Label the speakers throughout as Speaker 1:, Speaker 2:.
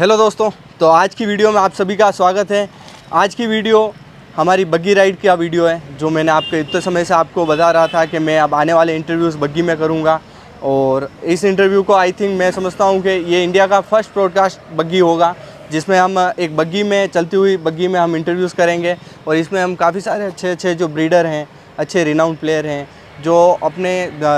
Speaker 1: Hello दोस्तों, तो आज की वीडियो में आप सभी का स्वागत है। आज की वीडियो हमारी बग्गी राइड का वीडियो है, जो मैंने आपके इतने समय से आपको बता रहा था कि मैं अब आने वाले इंटरव्यूज़ बग्गी में करूंगा। और इस इंटरव्यू को आई थिंक मैं समझता हूं कि ये इंडिया का फर्स्ट ब्रॉडकास्ट बग्गी होगा, जिसमें हम एक बग्गी में चलती हुई बग्गी में हम इंटरव्यूज़ करेंगे। और इसमें हम काफ़ी सारे अच्छे जो ब्रीडर हैं, अच्छे रिनाउंड प्लेयर हैं, जो अपने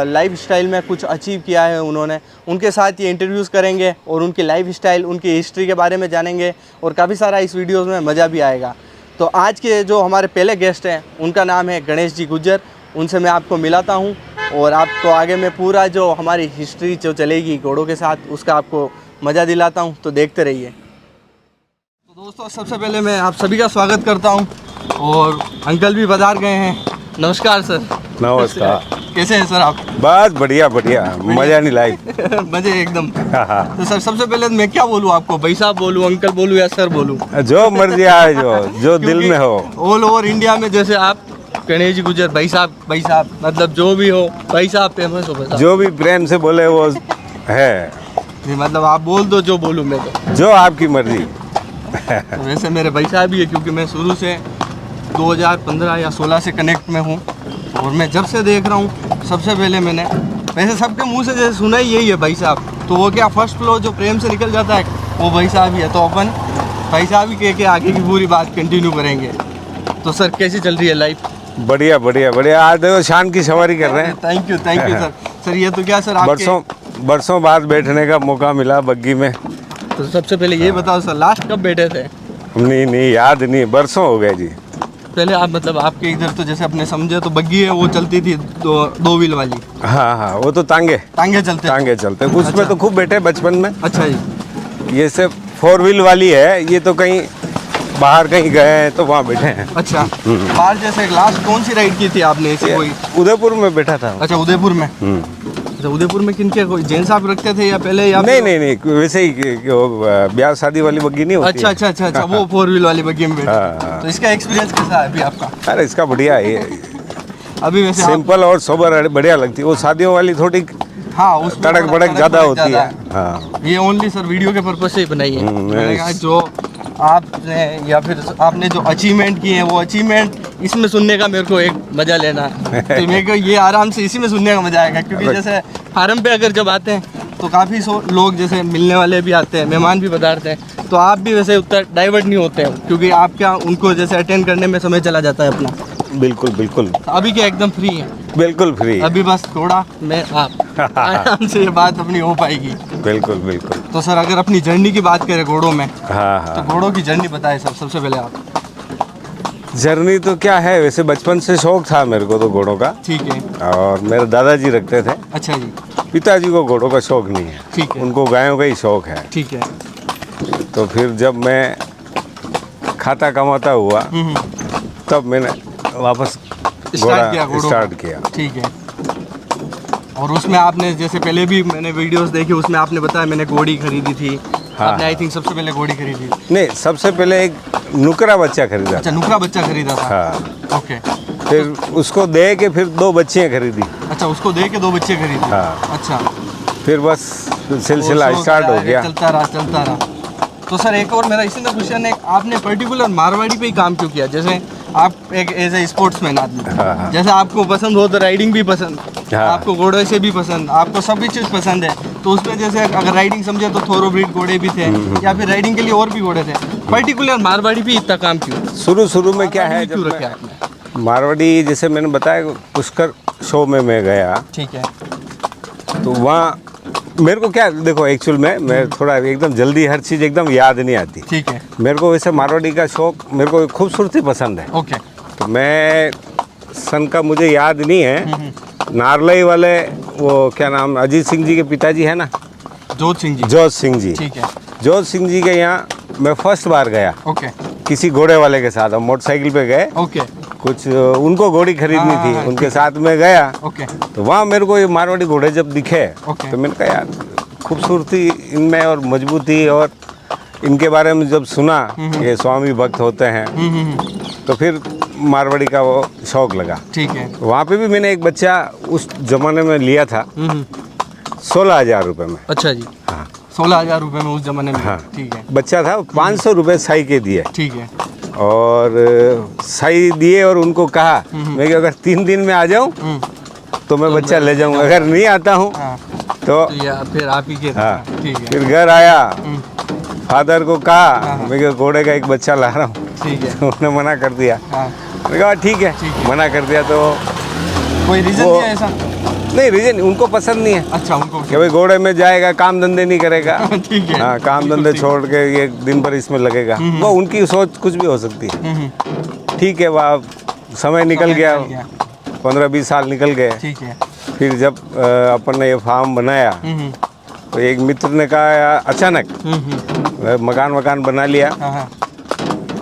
Speaker 1: लाइफ स्टाइल में कुछ अचीव किया है उन्होंने, उनके साथ ये इंटरव्यूज़ करेंगे और उनकी लाइफ स्टाइल, उनकी हिस्ट्री के बारे में जानेंगे और काफ़ी सारा इस वीडियोज़ में मज़ा भी आएगा। तो आज के जो हमारे पहले गेस्ट हैं उनका नाम है गणेश जी गुज्जर। उनसे मैं आपको मिलाता हूँ और आपको आगे में पूरा जो हमारी हिस्ट्री जो चलेगी घोड़ों के साथ उसका आपको मज़ा दिलाता हूँ, तो देखते रहिए। तो दोस्तों, सबसे पहले मैं आप सभी का स्वागत करता हूँ और अंकल भी पधार गए हैं। नमस्कार सर।
Speaker 2: नमस्कार।
Speaker 1: कैसे हैं सर आप?
Speaker 2: बस बढ़िया बढ़िया, मजा नहीं लाइफ।
Speaker 1: मजे एकदम। तो सर, सबसे पहले मैं क्या बोलूँ आपको, भाई साहब बोलूँ, अंकल बोलूँ या सर बोलूँ?
Speaker 2: जो मर्जी आए, जो दिल में हो।
Speaker 1: ऑल ओवर इंडिया में जैसे आप गणेश जी गुज्जर भाई साहब मतलब जो भी हो भाई साहब फेमस हो, बस
Speaker 2: जो भी प्रेम से बोले वो है।
Speaker 1: मतलब आप बोल दो जो बोलूँ मैं, तो
Speaker 2: जो आपकी मर्जी।
Speaker 1: तो वैसे मेरे भाई साहब ही है, क्योंकि मैं शुरू से 2015 या 16 से कनेक्ट में हूँ और मैं जब से देख रहा हूँ सबसे पहले मैंने वैसे सबके मुंह से जैसे सुना ही यही है भाई साहब। तो वो क्या फर्स्ट फ्लो जो प्रेम से निकल जाता है वो भाई साहब ही है। तो अपन भाई साहब ही कह के आगे की पूरी बात कंटिन्यू करेंगे। तो सर, कैसी चल रही है लाइफ?
Speaker 2: बढ़िया बढ़िया बढ़िया। आज देखो शान की सवारी कर रहे हैं।
Speaker 1: Thank you sir. सर, ये तो क्या सर, आपके
Speaker 2: बरसों बाद बैठने का मौका मिला बग्गी में।
Speaker 1: तो सबसे पहले ये बताओ सर, लास्ट कब बैठे थे?
Speaker 2: नहीं याद नहीं, बरसों हो गए जी।
Speaker 1: पहले आप मतलब आपके इधर तो जैसे अपने समझे तो बग्गी है वो चलती थी दो व्हील वाली।
Speaker 2: हाँ, वो तो तांगे चलते उसमें।
Speaker 1: अच्छा।
Speaker 2: तो खूब बैठे बचपन में।
Speaker 1: अच्छा जी।
Speaker 2: ये सिर्फ 4 व्हील वाली है, ये तो कहीं बाहर कहीं गए हैं तो वहाँ बैठे हैं।
Speaker 1: अच्छा, बाहर जैसे लास्ट कौन सी राइड की थी आपने ऐसी कोई?
Speaker 2: उदयपुर में बैठा था।
Speaker 1: अच्छा, उदयपुर में। अच्छा, उदयपुर में किनके कोई जेंट्स आप रखते थे या पहले या
Speaker 2: नहीं, वैसे ही ब्याह शादी वाली बग्गी नहीं होती।
Speaker 1: अच्छा, वो 4 व्हील वाली बग्गी में बैठे।
Speaker 2: हाँ।
Speaker 1: तो इसका एक्सपीरियंस कैसा है अभी आपका?
Speaker 2: अरे इसका बढ़िया है।
Speaker 1: अभी वैसे
Speaker 2: सिंपल और सोबर बढ़िया लगती है। वो शादियों वाली थोड़ी तड़क भड़क ज्यादा होती है। हाँ,
Speaker 1: ये ओनली सर वीडियो के पर्पज से ही बनाई है। मैंने कहा जो आपने या फिर आपने जो अचीवमेंट किए हैं वो अचीवमेंट इसमें सुनने का मेरे को एक मज़ा लेना है। तो मेरे को ये आराम से इसी में सुनने का मज़ा आएगा, क्योंकि जैसे फार्म पे अगर जब आते हैं तो काफ़ी लोग जैसे मिलने वाले भी आते हैं, मेहमान भी पधारते हैं। तो आप भी वैसे उतना डाइवर्ट नहीं होते हैं, क्योंकि आप क्या उनको जैसे अटेंड करने में समय चला जाता है अपना।
Speaker 2: बिल्कुल।
Speaker 1: अभी क्या एकदम फ्री है?
Speaker 2: बिल्कुल फ्री।
Speaker 1: अभी बस थोड़ा मैं आप आराम से ये बात अपनी हो पाएगी।
Speaker 2: बिल्कुल।
Speaker 1: तो सर, अगर अपनी जर्नी की बात करें घोड़ों में,
Speaker 2: हाँ,
Speaker 1: तो घोड़ों की जर्नी बताएं सर सबसे पहले आप।
Speaker 2: जर्नी तो क्या है, वैसे बचपन से शौक था मेरे को तो घोड़ों का।
Speaker 1: ठीक है।
Speaker 2: और मेरे दादाजी रखते थे।
Speaker 1: अच्छा जी।
Speaker 2: पिताजी को घोड़ों का शौक नहीं है।
Speaker 1: ठीक है।
Speaker 2: उनको गायों का ही शौक है।
Speaker 1: ठीक है।
Speaker 2: तो फिर जब मैं खाता कमाता हुआ तब मैंने वापस स्टार्ट किया।
Speaker 1: ठीक है। और उसमें आपने जैसे पहले भी मैंने वीडियोस देखी, उसमें आपने बताया मैंने घोड़ी खरीदी थी।
Speaker 2: हाँ।
Speaker 1: आपने आई थिंक सबसे पहले घोड़ी खरीदी?
Speaker 2: नहीं, सबसे पहले एक नुकरा बच्चा खरीदा।
Speaker 1: अच्छा, नुकरा बच्चा खरीदा था।
Speaker 2: हाँ।
Speaker 1: ओके।
Speaker 2: फिर उसको दे के फिर 2 बच्चियाँ खरीदी।
Speaker 1: अच्छा, उसको दे के 2 बच्चे खरीदे।
Speaker 2: हाँ।
Speaker 1: अच्छा।
Speaker 2: फिर बस सिलसिला स्टार्ट हो गया।
Speaker 1: चलता रहा। तो सर, एक और मेरा इसी में क्वेश्चन है, आपने पर्टिकुलर मारवाड़ी पे ही काम क्यों किया? जैसे आप एक एज ए स्पोर्ट्समैन आदमी,
Speaker 2: हाँ।
Speaker 1: जैसे आपको पसंद हो तो राइडिंग भी पसंद,
Speaker 2: हाँ।
Speaker 1: आपको घोड़े से भी पसंद, आपको सभी चीज़ पसंद है। तो उसमें जैसे अगर राइडिंग समझे तो थोरोब्रीड घोड़े भी थे या फिर राइडिंग के लिए और भी घोड़े थे, पर्टिकुलर मारवाड़ी भी इतना काम क्यों?
Speaker 2: शुरू में क्या है,
Speaker 1: क्यों रखे आपने
Speaker 2: मारवाड़ी, जैसे मैंने बताया पुष्कर शो में मैं गया।
Speaker 1: ठीक है।
Speaker 2: तो वहाँ मेरे को क्या, देखो एक्चुअल में मैं थोड़ा एकदम जल्दी हर चीज़ एकदम याद नहीं आती।
Speaker 1: ठीक है।
Speaker 2: मेरे को वैसे मारवाड़ी का शौक, मेरे को खूबसूरती पसंद है।
Speaker 1: ओके।
Speaker 2: तो मैं सन का मुझे याद नहीं है। नारलई वाले वो क्या नाम, अजीत सिंह जी के पिताजी है ना,
Speaker 1: जोत सिंह जी। ठीक है।
Speaker 2: जोत सिंह जी के यहाँ मैं फर्स्ट बार गया।
Speaker 1: ओके।
Speaker 2: किसी घोड़े वाले के साथ, हम मोटरसाइकिल पे गए।
Speaker 1: ओके।
Speaker 2: कुछ उनको घोड़ी खरीदनी थी, उनके साथ में गया।
Speaker 1: ओके।
Speaker 2: तो वहाँ मेरे को ये मारवाड़ी घोड़े जब दिखे
Speaker 1: ओके।
Speaker 2: तो मैंने कहा यार खूबसूरती इनमें और मजबूती, और इनके बारे में जब सुना ये स्वामी भक्त होते हैं तो फिर मारवाड़ी का वो शौक लगा।
Speaker 1: ठीक है।
Speaker 2: वहाँ पे भी मैंने एक बच्चा उस जमाने में लिया था 16,000 रुपये में।
Speaker 1: अच्छा जी।
Speaker 2: हाँ,
Speaker 1: 16,000 रुपये में उस जमाने में।
Speaker 2: हाँ।
Speaker 1: ठीक है।
Speaker 2: बच्चा था, 500 रुपये साई के दिए।
Speaker 1: ठीक है।
Speaker 2: और साई दिए और उनको कहा मैं कि अगर 3 दिन में आ जाऊँ तो मैं बच्चा ले जाऊँगा, अगर नहीं आता हूँ
Speaker 1: हाँ।
Speaker 2: तो
Speaker 1: तो ये फिर आप ही के।
Speaker 2: हाँ।
Speaker 1: ठीक है।
Speaker 2: फिर घर आया, फादर को कहा मैं कि घोड़े का एक बच्चा ला रहा हूँ।
Speaker 1: ठीक है।
Speaker 2: उन्होंने मना कर दिया।
Speaker 1: हाँ।
Speaker 2: मैंने कहा ठीक है, मना कर दिया तो
Speaker 1: कोई रीज़न
Speaker 2: वो-
Speaker 1: नहीं है ऐसा?
Speaker 2: नहीं, रीजन उनको पसंद नहीं है
Speaker 1: अच्छा, उनको
Speaker 2: कि भाई घोड़े में जाएगा, काम धंधे नहीं करेगा।
Speaker 1: ठीक है।
Speaker 2: हाँ, काम
Speaker 1: बिल्कुल
Speaker 2: धंधे
Speaker 1: ठीक।
Speaker 2: छोड़ के ये दिन भर इसमें लगेगा, वो उनकी सोच कुछ भी हो सकती है। ठीक है, वह समय निकल गया, 15-20 साल निकल गए।
Speaker 1: ठीक है।
Speaker 2: फिर जब अपन ने ये फार्म बनाया तो एक मित्र ने कहा अचानक मकान बना लिया,
Speaker 1: हाँ हाँ।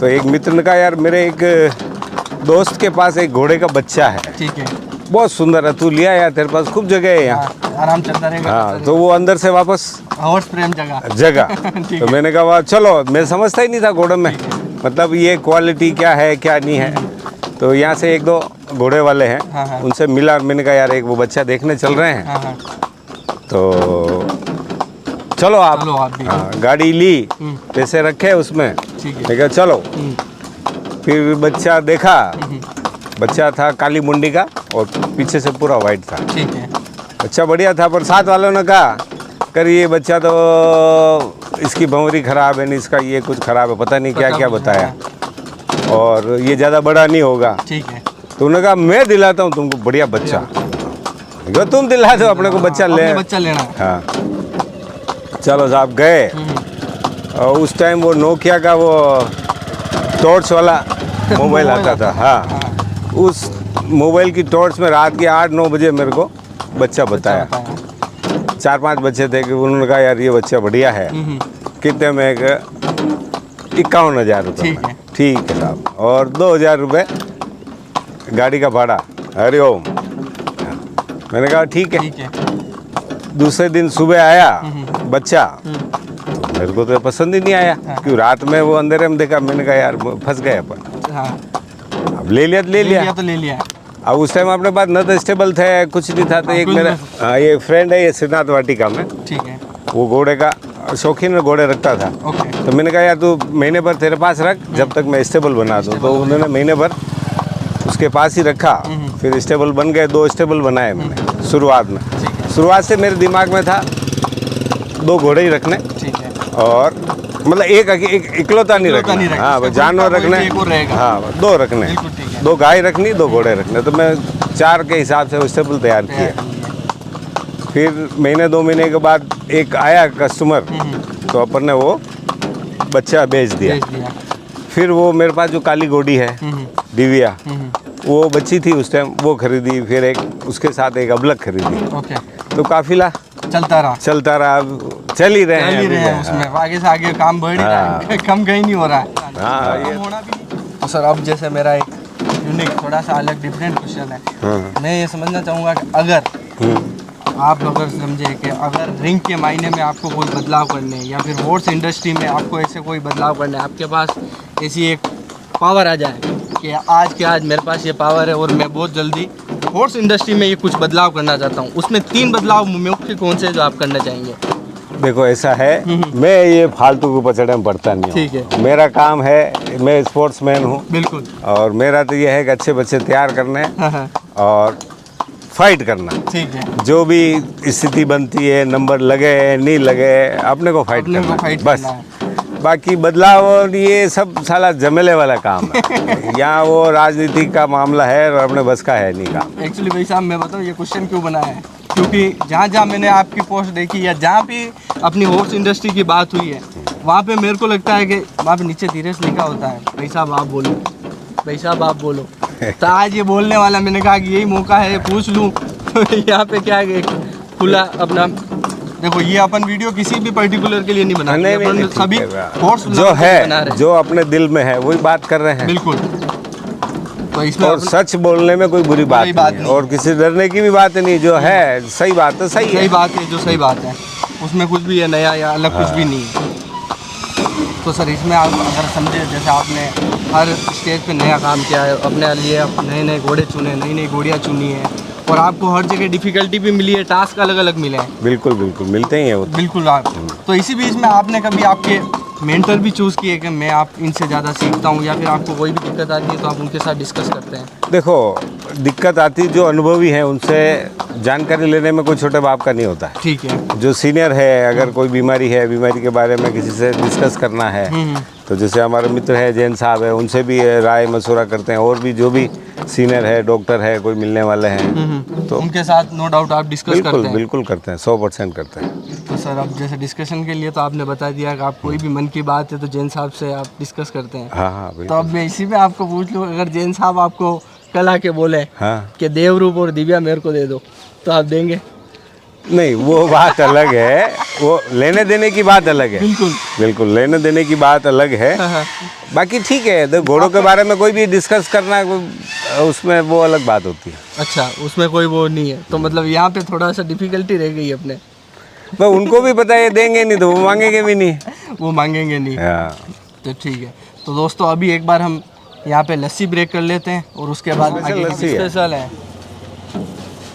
Speaker 2: तो एक मित्र ने कहा यार मेरे एक दोस्त के पास एक घोड़े का बच्चा है,
Speaker 1: ठीक है।
Speaker 2: बहुत सुंदर है, तू लिया यार, तेरे पास खूब जगह है यहाँ।
Speaker 1: हाँ, आराम चलता रहेगा।
Speaker 2: हाँ, तो वो अंदर से वापस
Speaker 1: हॉर्स प्रेम जगह।
Speaker 2: जगह
Speaker 1: ठीक
Speaker 2: तो
Speaker 1: है।
Speaker 2: मैंने कहा वाह चलो, मैं समझता ही नहीं था घोड़े में, मतलब ये क्वालिटी क्या है क्या नहीं है। तो यहाँ से 1-2 घोड़े वाले हैं,
Speaker 1: हाँ, हाँ।
Speaker 2: उनसे मिला, मैंने कहा यार एक वो बच्चा देखने चल रहे हैं,
Speaker 1: हाँ हाँ।
Speaker 2: तो चलो आप।
Speaker 1: चलो आप भी।
Speaker 2: हाँ, गाड़ी ली, पैसे रखे उसमें,
Speaker 1: ठीक है।
Speaker 2: मैं कहा चलो। फिर बच्चा देखा, बच्चा था काली मुंडी का और पीछे से पूरा वाइट था।
Speaker 1: ठीक है।
Speaker 2: बच्चा बढ़िया था, पर साथ वालों ने कहा कर ये बच्चा तो इसकी भंवरी खराब है, नहीं इसका ये कुछ खराब है, पता नहीं क्या क्या बताया, और ये ज़्यादा बड़ा नहीं होगा।
Speaker 1: ठीक है।
Speaker 2: तो उन्होंने कहा मैं दिलाता हूँ तुमको बढ़िया बच्चा। जो तुम दिला दो, अपने को बच्चा ले।
Speaker 1: अपने बच्चा लेना है।
Speaker 2: हाँ, चलो साहब गए, और उस टाइम वो नोकिया का वो टॉर्च वाला मोबाइल आता था। हाँ, उस मोबाइल की टॉर्च में रात के 8-9 बजे मेरे को बच्चा बताया। 4-5 बच्चे थे कि उन्होंने कहा यार ये बच्चा बढ़िया है। कितने में? 51,000 रुपये।
Speaker 1: ठीक है।
Speaker 2: ठीक है साहब, और 2,000 रुपये गाड़ी का भाड़ा। हरिओम। मैंने कहा ठीक है।
Speaker 1: ठीक है।
Speaker 2: दूसरे दिन सुबह आया बच्चा, तो मेरे को तो पसंद ही नहीं आया, क्यों रात में वो अंधेरे में देखा, मैंने कहा यार फंस गए अपन।
Speaker 1: हाँ।
Speaker 2: अब ले लिया तो ले लिया।
Speaker 1: तो ले लिया।
Speaker 2: अब उस टाइम अपने पास न तो स्टेबल थे, कुछ नहीं था। तो एक
Speaker 1: कुछ
Speaker 2: मेरा ये फ्रेंड है, ये श्रीनाथ वाटिका में,
Speaker 1: ठीक है।
Speaker 2: वो घोड़े का शौकीन में घोड़े रखता था।
Speaker 1: ओके।
Speaker 2: तो मैंने कहा यार तू महीने भर तेरे पास रख, जब तक मैं स्टेबल बना दूँ। तो उन्होंने महीने भर उसके पास ही रखा, फिर स्टेबल बन गए। 2 स्टेबल बनाए मैंने शुरुआत में। शुरुआत से मेरे दिमाग में था 2 घोड़े ही रखने,
Speaker 1: ठीक है।
Speaker 2: और मतलब एक इकलौता नहीं
Speaker 1: इकलौता नहीं
Speaker 2: रखना।
Speaker 1: रखना।
Speaker 2: हाँ,
Speaker 1: उसका
Speaker 2: जानवर
Speaker 1: कोई
Speaker 2: रखने।
Speaker 1: एक और रहेगा।
Speaker 2: हाँ, 2 रखने,
Speaker 1: बिल्कुल ठीक है।
Speaker 2: 2 गाय रखनी, 2 घोड़े रखने। तो मैं 4 के हिसाब से वो स्टेबल तैयार किए। फिर महीने 2 महीने के बाद एक आया कस्टमर, तो अपन ने वो बच्चा बेच दिया।
Speaker 1: भेज दिया।
Speaker 2: फिर वो मेरे पास जो काली घोड़ी है दिव्या, वो बच्ची थी उस टाइम, वो खरीदी। फिर एक उसके साथ एक अबलक खरीदी।
Speaker 1: ओके।
Speaker 2: तो काफिला
Speaker 1: चलता रहा।
Speaker 2: चल ही रहे
Speaker 1: चल ही रहे हैं
Speaker 2: हैं।
Speaker 1: उसमें, आगे से आगे काम बढ़ ही रहा है, कम कहीं नहीं हो रहा है।
Speaker 2: हाँ, ये-
Speaker 1: कम होना भी नहीं। तो सर अब जैसे मेरा एक यूनिक थोड़ा सा अलग डिफरेंट क्वेश्चन है।
Speaker 2: हाँ।
Speaker 1: मैं ये समझना चाहूँगा कि अगर आप अगर समझे कि अगर रिंग के मायने में आपको कोई बदलाव करने हैं, या फिर हॉर्स इंडस्ट्री में आपको ऐसे कोई बदलाव करने हैं, आपके पास ऐसी एक पावर आ जाए कि आज के आज मेरे पास ये पावर है और मैं बहुत जल्दी हॉर्स इंडस्ट्री में ये कुछ बदलाव करना चाहता हूँ, उसमें 3 बदलाव मुख्य कौन से जो आप करना चाहेंगे?
Speaker 2: देखो ऐसा है, मैं ये फालतू के पचड़े में पड़ता नहीं हूँ।
Speaker 1: ठीक है।
Speaker 2: मेरा काम है, मैं स्पोर्ट्समैन हूँ,
Speaker 1: बिल्कुल।
Speaker 2: और मेरा तो ये है कि अच्छे बच्चे तैयार करने
Speaker 1: हाँ।
Speaker 2: और फाइट करना।
Speaker 1: ठीक है।
Speaker 2: जो भी स्थिति बनती है, नंबर लगे नहीं लगे, अपने को फाइट
Speaker 1: अपने को
Speaker 2: करना
Speaker 1: फाइट
Speaker 2: बस।
Speaker 1: करना है।
Speaker 2: बाकी बदलाव और ये सब साला झमेले वाला काम है। यहाँ वो राजनीति का मामला है और अपने बस का है नहीं काम।
Speaker 1: एक्चुअली भाई साहब मैं बताऊँ ये क्वेश्चन क्यों बनाया है, क्योंकि जहाँ जहाँ मैंने आपकी पोस्ट देखी या जहाँ भी अपनी हॉर्स इंडस्ट्री की बात हुई है, वहाँ पे मेरे को लगता है कि वहाँ पे नीचे धीरे से लिखा होता है भाई साहब आप बोलो, भाई साहब आप बोलो। तो आज ये बोलने वाला, मैंने कहा कि यही मौका है पूछ लूँ। तो यहाँ पे क्या है, खुला अपना देखो, ये अपन वीडियो किसी भी पर्टिकुलर के लिए नहीं बना रहे, अपन
Speaker 2: ठीक
Speaker 1: सभी
Speaker 2: है।
Speaker 1: हॉर्स
Speaker 2: जो
Speaker 1: बना रहे
Speaker 2: है,
Speaker 1: हैं।
Speaker 2: जो अपने दिल में है वही बात कर रहे हैं।
Speaker 1: बिल्कुल। तो इसमें
Speaker 2: और सच बोलने में कोई बुरी बात नहीं है, और किसी डरने की भी बात नहीं। जो है सही बात है, सही है।
Speaker 1: सही बात है, जो सही बात है उसमें कुछ भी है नया या अलग कुछ भी नहीं है। तो सर इसमें आप अगर समझे, जैसे आपने हर स्टेज पे नया काम किया है, अपने लिए नए नए घोड़े चुने, नई नई घोड़ियाँ चुनी है, और आपको हर जगह डिफिकल्टी भी मिली है, टास्क अलग अलग मिले हैं।
Speaker 2: बिल्कुल बिल्कुल मिलते ही हैं वो।
Speaker 1: बिल्कुल आप तो इसी बीच में आपने कभी आपके मेंटर भी चूज़ किए कि मैं आप इनसे ज़्यादा सीखता हूँ, या फिर आपको कोई भी दिक्कत आती है तो आप उनके साथ डिस्कस करते हैं?
Speaker 2: देखो, दिक्कत आती जो अनुभवी है उनसे जानकारी लेने में कोई छोटे बाप का नहीं होता है।
Speaker 1: ठीक है।
Speaker 2: जो सीनियर है, अगर कोई बीमारी है, बीमारी के बारे में किसी से डिस्कस करना है तो जैसे हमारे मित्र है जैन साहब है, उनसे भी राय मशवरा करते हैं। और भी जो भी सीनियर है, डॉक्टर है, कोई मिलने वाले हैं तो
Speaker 1: उनके साथ नो डाउट आप डिस्कस करते
Speaker 2: बिल्कुल
Speaker 1: हैं?
Speaker 2: बिल्कुल करते हैं, 100% करते हैं।
Speaker 1: तो सर अब जैसे डिस्कशन के लिए तो आपने बता दिया कि आप कोई भी मन की बात है तो जैन साहब से आप डिस्कस करते हैं।
Speaker 2: हाँ हाँ
Speaker 1: तो
Speaker 2: बिल्कुल।
Speaker 1: अब मैं इसी में आपको पूछ लूँ, अगर जैन साहब आपको कल आके बोले
Speaker 2: हाँ
Speaker 1: कि देवरूप और दिव्या मेरे को दे दो, तो आप देंगे?
Speaker 2: नहीं, वो बात अलग है, वो लेने देने की बात अलग है।
Speaker 1: बिल्कुल
Speaker 2: बिल्कुल लेने देने की बात अलग है।
Speaker 1: हाँ।
Speaker 2: बाकी ठीक है, तो घोड़ों के बारे में कोई भी डिस्कस करना उसमें वो अलग बात होती है।
Speaker 1: अच्छा, उसमें कोई वो नहीं है, तो मतलब यहाँ पे थोड़ा सा डिफिकल्टी रह गई अपने।
Speaker 2: पर उनको भी पता है देंगे नहीं तो वो मांगेंगे भी नहीं।
Speaker 1: वो मांगेंगे नहीं।
Speaker 2: हाँ
Speaker 1: तो ठीक है, तो दोस्तों अभी एक बार हम यहाँ पे लस्सी ब्रेक कर लेते हैं और उसके बाद
Speaker 2: स्पेशल
Speaker 1: आगे
Speaker 2: लस्सी है।
Speaker 1: स्पेशल है।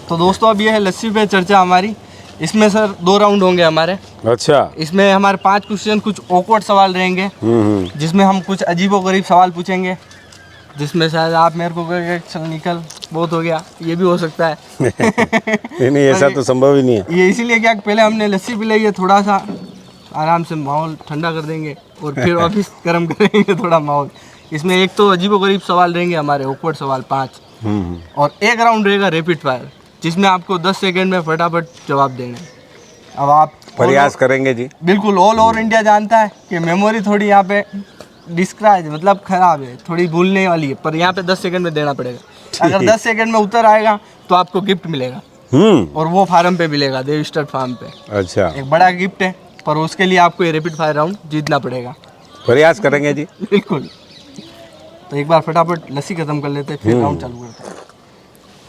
Speaker 1: तो दोस्तों अब ये है लस्सी पे चर्चा हमारी। इसमें सर 2 राउंड होंगे हमारे।
Speaker 2: अच्छा।
Speaker 1: इसमें हमारे 5 क्वेश्चन, कुछ ऑकवर्ड सवाल रहेंगे जिसमें हम कुछ अजीबोगरीब सवाल पूछेंगे, जिसमें शायद आप मेरे को कहेंगे चल निकल बहुत हो गया, ये भी हो सकता है।
Speaker 2: नहीं ऐसा तो संभव ही नहीं है।
Speaker 1: ये इसीलिए क्या पहले हमने लस्सी पिलाई है, थोड़ा सा आराम से माहौल ठंडा कर देंगे और फिर वापस गर्म करेंगे थोड़ा माहौल। इसमें एक तो अजीबोगरीब सवाल रहेंगे हमारे, ऑकवर्ड सवाल 5, और एक राउंड रहेगा रैपिड फायर, जिसमें आपको 10 सेकंड में फटाफट जवाब देना है। अब आप
Speaker 2: प्रयास करेंगे जी।
Speaker 1: बिल्कुल ऑल ओवर इंडिया जानता है कि मेमोरी थोड़ी यहाँ पे डिस्क्राइब मतलब खराब है, थोड़ी भूलने वाली है, पर यहाँ पे 10 सेकंड में देना पड़ेगा। अगर 10 सेकंड में उत्तर आएगा तो आपको गिफ्ट मिलेगा, और वो फार्म पे मिलेगा, देव स्टार्ट फार्म पे।
Speaker 2: अच्छा,
Speaker 1: एक बड़ा गिफ्ट है, पर उसके लिए आपको ये रैपिड फायर राउंड जीतना पड़ेगा।
Speaker 2: प्रयास करेंगे जी।
Speaker 1: बिल्कुल। तो एक बार फटाफट लस्सी खत्म कर लेते हैं, फिर राउंड चालू करते हैं।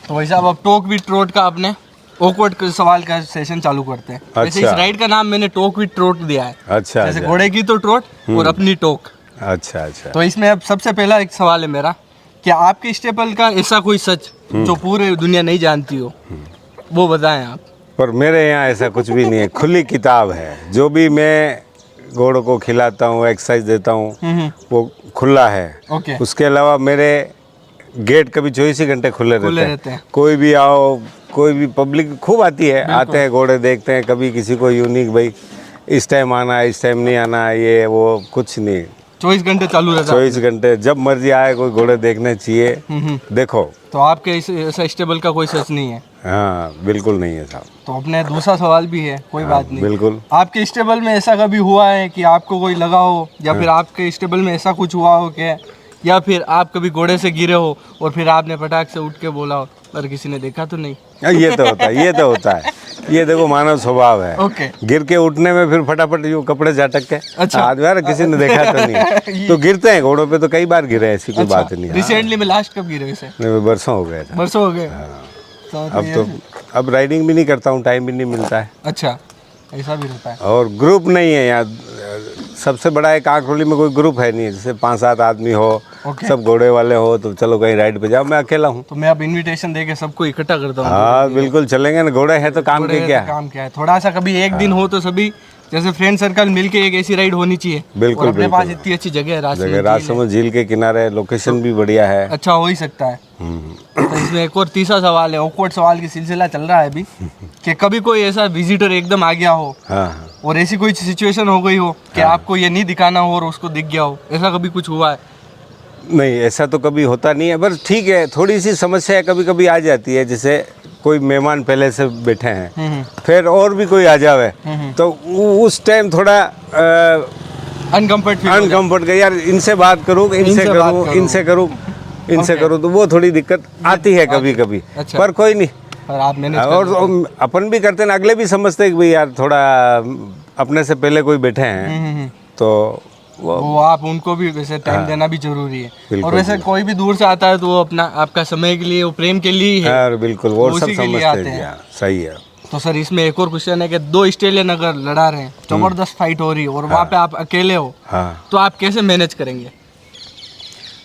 Speaker 1: तो वैसे अब टॉक विद ट्रोट का अपने ऑकवर्ड सवाल का सेशन चालू करते हैं। वैसे इस राइड का नाम मैंने टॉक विद ट्रोट दिया है।
Speaker 2: अच्छा,
Speaker 1: जैसे
Speaker 2: अच्छा।
Speaker 1: घोड़े की तो ट्रोट और अपनी टॉक।
Speaker 2: अच्छा अच्छा।
Speaker 1: तो इसमें अब सबसे पहला एक सवाल है मेरा, कि आपके स्टेपल का ऐसा कोई सच जो पूरे दुनिया नहीं जानती हो, वो बताएं आप।
Speaker 2: पर मेरे यहाँ ऐसा कुछ भी नहीं है, खुली किताब है। जो भी मैं घोड़ों को खिलाता हूँ, एक्सरसाइज देता हूँ, वो खुला है।
Speaker 1: ओके।
Speaker 2: उसके अलावा मेरे गेट कभी 24 ही घंटे खुले रहते हैं। कोई भी आओ, कोई भी पब्लिक खूब आती है, आते हैं घोड़े देखते हैं। कभी किसी को यूनिक भाई इस टाइम आना, इस टाइम नहीं आना, ये वो कुछ नहीं,
Speaker 1: 24 घंटे चालू रहता है।
Speaker 2: 24 घंटे जब मर्जी आए, कोई घोड़े देखने चाहिए देखो।
Speaker 1: तो आपके ऐसा स्टेबल का कोई सच नहीं है?
Speaker 2: हाँ बिल्कुल नहीं है साहब।
Speaker 1: तो अपने दूसरा सवाल भी है, कोई बात नहीं।
Speaker 2: बिल्कुल।
Speaker 1: आपके स्टेबल में ऐसा कभी हुआ है कि आपको कोई लगा हो, या फिर आपके स्टेबल में ऐसा कुछ हुआ हो कि, या फिर आप कभी घोड़े से गिरे हो और फिर आपने फटाक से उठ के बोला हो पर किसी ने देखा तो नहीं?
Speaker 2: ये तो होता है, ये तो होता है। ये देखो मानव स्वभाव है।
Speaker 1: ओके।
Speaker 2: गिर के उठने में फिर फटाफट यूँ कपड़े झटक के,
Speaker 1: अच्छा।
Speaker 2: आज यार किसी ने देखा तो नहीं। तो गिरते हैं घोड़ों पे, तो कई बार गिरे, ऐसी कोई बात नहीं है।
Speaker 1: रिसेंटली में लास्ट कब गिरे वैसे?
Speaker 2: नहीं, बरसों हो गए थे।
Speaker 1: बरसों हो गए।
Speaker 2: अब राइडिंग भी नहीं करता हूँ, टाइम भी नहीं मिलता है।
Speaker 1: अच्छा, ऐसा भी रहता है।
Speaker 2: और ग्रुप नहीं है यहाँ। सबसे बड़ा एक काकरोली में कोई ग्रुप है नहीं, जैसे 5-7 आदमी हो, सब घोड़े वाले हो तो चलो कहीं राइड पे जाओ। मैं अकेला हूँ।
Speaker 1: तो मैं अब इनविटेशन देके सबको इकट्ठा करता हूँ।
Speaker 2: हाँ बिल्कुल चलेंगे ना, घोड़े है तो काम
Speaker 1: घोड़े
Speaker 2: के क्या
Speaker 1: तो काम क्या है, थोड़ा सा कभी एक दिन हो तो सभी जैसे फ्रेंड सर्कल मिलके एक ऐसी राइड होनी चाहिए।
Speaker 2: बिल्कुल,
Speaker 1: और अपने पास
Speaker 2: बिल्कुल।
Speaker 1: इतनी अच्छी जगह है,
Speaker 2: जगह राजसमंद झील के किनारे, लोकेशन भी बढ़िया है।
Speaker 1: अच्छा हो ही सकता है। तो इसमें एक और तीसरा सवाल है, ऑकवर्ड सवाल की सिलसिला चल रहा है अभी, कि कभी कोई ऐसा विजिटर एकदम आ गया हो
Speaker 2: हाँ
Speaker 1: और ऐसी कोई सिचुएशन हो गई हो कि आपको ये नहीं दिखाना हो और उसको दिख गया हो, ऐसा कभी कुछ हुआ है?
Speaker 2: नहीं, ऐसा तो कभी होता नहीं है, बस ठीक है थोड़ी सी समस्या कभी कभी आ जाती है। जैसे कोई मेहमान पहले से बैठे हैं, फिर और भी कोई आ जावे तो उस टाइम थोड़ा अनकम्फर्ट यार, इनसे बात करूँ, इनसे करूँ तो वो थोड़ी दिक्कत आती है कभी कभी।
Speaker 1: अच्छा।
Speaker 2: पर कोई नहीं,
Speaker 1: और आप मैनेज
Speaker 2: और अपन भी करते हैं, अगले भी समझते हैं कि भाई यार थोड़ा अपने से पहले कोई बैठे हैं तो
Speaker 1: वो आप उनको भी वैसे टाइम देना भी जरूरी है। और वैसे कोई भी दूर से आता है तो वो अपना आपका समय के लिए, वो प्रेम के लिए ही है।
Speaker 2: यार बिल्कुल, वो सब
Speaker 1: उसी के लिए
Speaker 2: समझते
Speaker 1: आते
Speaker 2: हैं
Speaker 1: हैं।
Speaker 2: यार, सही है।
Speaker 1: तो सर इसमें एक और क्वेश्चन है कि 2 ऑस्ट्रेलियन अगर लड़ा रहे हैं, जबरदस्त फाइट हो रही है और वहाँ पे आप अकेले हो,
Speaker 2: हाँ,
Speaker 1: तो आप कैसे मैनेज करेंगे?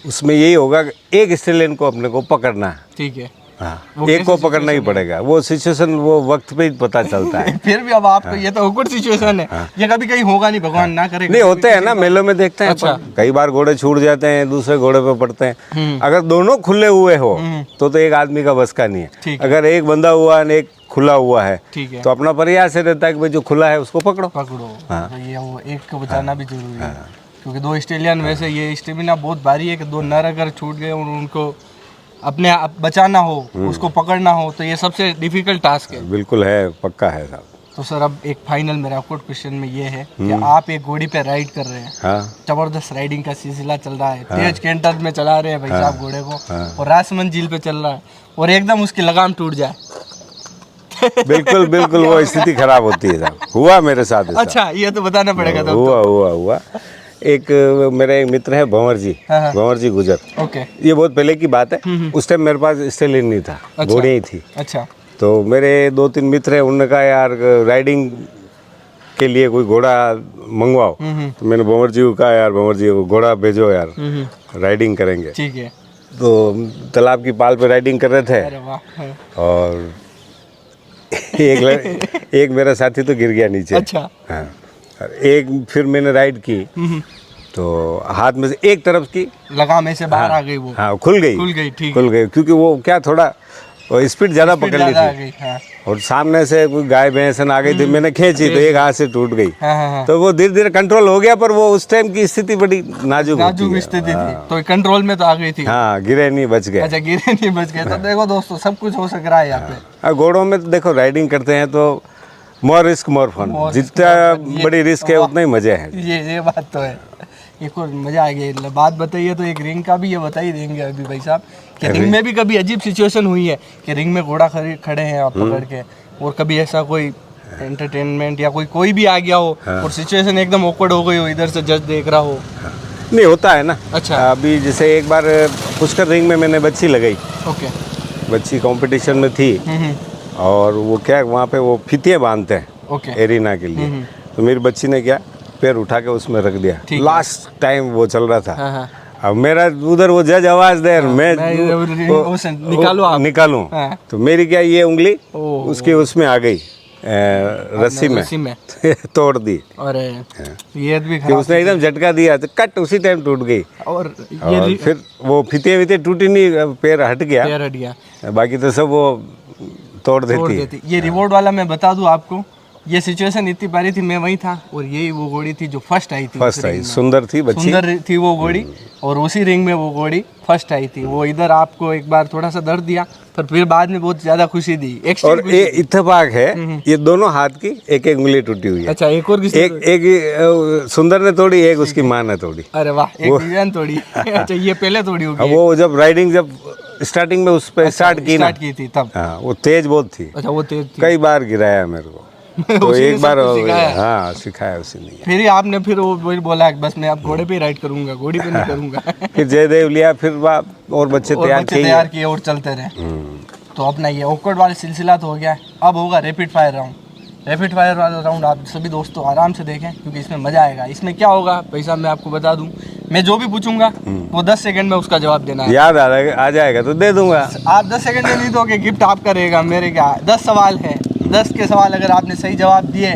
Speaker 2: उसमें यही होगा कि एक ऑस्ट्रेलियन को अपने को पकड़ना है।
Speaker 1: ठीक है।
Speaker 2: हाँ, एक को पकड़ना ही पड़ेगा, वो सिचुएशन वो वक्त पे ही पता चलता है।
Speaker 1: फिर भी अब आपको ये तो awkward सिचुएशन है, ये कभी कहीं होगा नहीं, भगवान ना करे।
Speaker 2: नहीं होते हैं ना, मेलों में देखते हैं अपन, कई बार घोड़े छूट जाते हैं, दूसरे घोड़े पे पड़ते हैं। अगर दोनों खुले हुए हो तो एक आदमी का बस का नहीं है। अगर एक बंधा हुआ है एक खुला हुआ है तो अपना प्रयास है रहता है कि भाई जो खुला है उसको पकड़ो।
Speaker 1: हाँ। तो ये वो एक को बचाना भी जरूरी है, क्योंकि दो ऑस्ट्रेलियन वैसे ये स्टेमिना बहुत भारी है कि दो नर अगर छूट गए और उनको अपने आप बचाना हो, उसको पकड़ना हो, तो ये सबसे डिफिकल्ट टास्क है।
Speaker 2: बिल्कुल है, पक्का है साहब।
Speaker 1: तो सर अब एक फाइनल मेरा ऑकवर्ड क्वेश्चन में ये है कि आप एक घोड़ी पे राइड कर रहे हैं, जबरदस्त राइडिंग का सिलसिला चल रहा है, तेज कैंटर में चला रहे हैं भाई साहब घोड़े को, और रासमंद झील पे चल रहा है और एकदम उसकी लगाम टूट जाए।
Speaker 2: बिल्कुल बिल्कुल वो स्थिति खराब होती है साहब, हुआ मेरे साथ।
Speaker 1: अच्छा, ये तो बताना पड़ेगा। तो
Speaker 2: हुआ एक मेरा एक मित्र है भंवर जी गुजर।
Speaker 1: ओके,
Speaker 2: ये बहुत पहले की बात है, उस टाइम मेरे पास स्टेलिन नहीं था, घोड़े ही थी।
Speaker 1: अच्छा, तो
Speaker 2: मेरे 2-3 मित्र हैं, उन्होंने कहा यार राइडिंग के लिए कोई घोड़ा मंगवाओ। तो मैंने भंवर जी को कहा यार भंवर जी वो घोड़ा भेजो यार, राइडिंग करेंगे।
Speaker 1: ठीक है।
Speaker 2: तो तालाब की पाल पे राइडिंग कर रहे थे।
Speaker 1: अरे वाह।
Speaker 2: और एक मेरा साथी तो गिर गया नीचे।
Speaker 1: अच्छा।
Speaker 2: हाँ, एक फिर मैंने राइड की तो हाथ में से एक तरफ की
Speaker 1: लगाम ऐसे बाहर आ गई, वो
Speaker 2: हाँ खुल गई।
Speaker 1: ठीक,
Speaker 2: खुल गई क्योंकि वो क्या थोड़ा स्पीड ज़्यादा पकड़ ली थी।
Speaker 1: हाँ।
Speaker 2: और सामने से कोई गाय भैंस आ गई थी, मैंने खींची तो एक हाथ से टूट गई। तो वो धीरे धीरे कंट्रोल हो गया, पर वो उस टाइम की स्थिति बड़ी नाजुक
Speaker 1: स्थिति थी, तो कंट्रोल में तो आ गई थी।
Speaker 2: हाँ, गिरे नहीं, बच गए।
Speaker 1: अच्छा, गिरे नहीं, बच गए। तो देखो दोस्तों, सब कुछ हो सक रहा है यहाँ पे।
Speaker 2: घोड़ों में तो देखो राइडिंग करते हैं तो मोर रिस्क मोर फन, जितना बड़ी रिस्क है उतना ही मजा है।
Speaker 1: ये बात तो है। एक और मजा आ गया बात बताइए तो, एक रिंग का भी ये बता ही देंगे अभी भाई साहब कि रिंग में भी कभी अजीब सिचुएशन हुई है कि रिंग में घोड़ा खड़े हैं आप पकड़ के, और कभी ऐसा कोई एंटरटेनमेंट या कोई भी आ गया हो और सिचुएशन एकदम ऑकवर्ड हो गई हो, इधर से जज देख रहा हो?
Speaker 2: नहीं होता है ना।
Speaker 1: अच्छा।
Speaker 2: अभी जैसे एक बार पुष्कर रिंग में मैंने बच्ची लगाई।
Speaker 1: ओके।
Speaker 2: बच्ची कंपटीशन में थी और वो क्या वहाँ पे वो फितियाँ बांधते हैं एरिना के लिए, तो मेरी बच्ची ने क्या पैर उठा के उसमें रख दिया। लास्ट टाइम वो चल रहा था। अब मेरा उधर वो जज आवाज दे, मैं निकालूं तो मेरी क्या ये उंगली उसकी उसमें आ गई, रस्सी में तोड़ दी।
Speaker 1: अरे ये भी
Speaker 2: कि उसने एकदम झटका दिया तो कट उसी टाइम टूट गई। और फिर वो फिते टूटी नहीं, पैर हट गया, बाकी तो सब वो तोड़ देती।
Speaker 1: ये रिवॉर्ड वाला मैं बता दूं आपको, ये सिचुएशन इतनी बारी थी, मैं वही था और यही वो घोड़ी थी जो फर्स्ट आई थी।
Speaker 2: सुंदर थी बच्ची,
Speaker 1: सुंदर थी वो घोड़ी, और उसी रिंग में वो घोड़ी फर्स्ट आई थी। वो इधर आपको एक बार थोड़ा सा दर्द दिया, पर फिर बाद में बहुत ज्यादा खुशी दी।
Speaker 2: और ये इत्तेफाक है, ये दोनों हाथ की एक एक उंगली टूटी हुई है।
Speaker 1: अच्छा, एक और
Speaker 2: एक सुंदर ने तोड़ी, एक उसकी माँ ने तोड़ी।
Speaker 1: अरे वाह, एक दिव्यांग तोड़ी। अच्छा, ये पहले तोड़ी होगी।
Speaker 2: वो जब राइडिंग जब स्टार्टिंग में उस पर स्टार्ट की थी
Speaker 1: तब।
Speaker 2: हाँ, वो तेज बहुत थी।
Speaker 1: अच्छा, वो तेज थी।
Speaker 2: कई बार गिराया मेरे को। तो एक बार हाँ सिखाया उसी ने।
Speaker 1: फिर आपने फिर वो बोला बस मैं अब घोड़े पे राइड करूंगा, घोड़ी पे नहीं करूंगा।
Speaker 2: फिर जयदेव लिया, फिर और बच्चे तैयार
Speaker 1: किए और चलते रहे। तो अपना ये ऑकवर्ड वाला सिलसिला तो हो गया, अब होगा rapid fire round. Rapid fire वाला राउंड आप सभी दोस्तों आराम से देखें, क्योंकि इसमें मजा आएगा। इसमें क्या होगा भाई साहब, मैं आपको बता दूं, मैं जो भी पूछूंगा वो 10 सेकंड में उसका जवाब देना है।
Speaker 2: याद आ जाएगा तो दे दूंगा।
Speaker 1: आप 10 सेकंड में नहीं दोगे, गिफ्ट आपका रहेगा। मेरे क्या 10 सवाल है, 10 के सवाल अगर आपने सही जवाब दिए,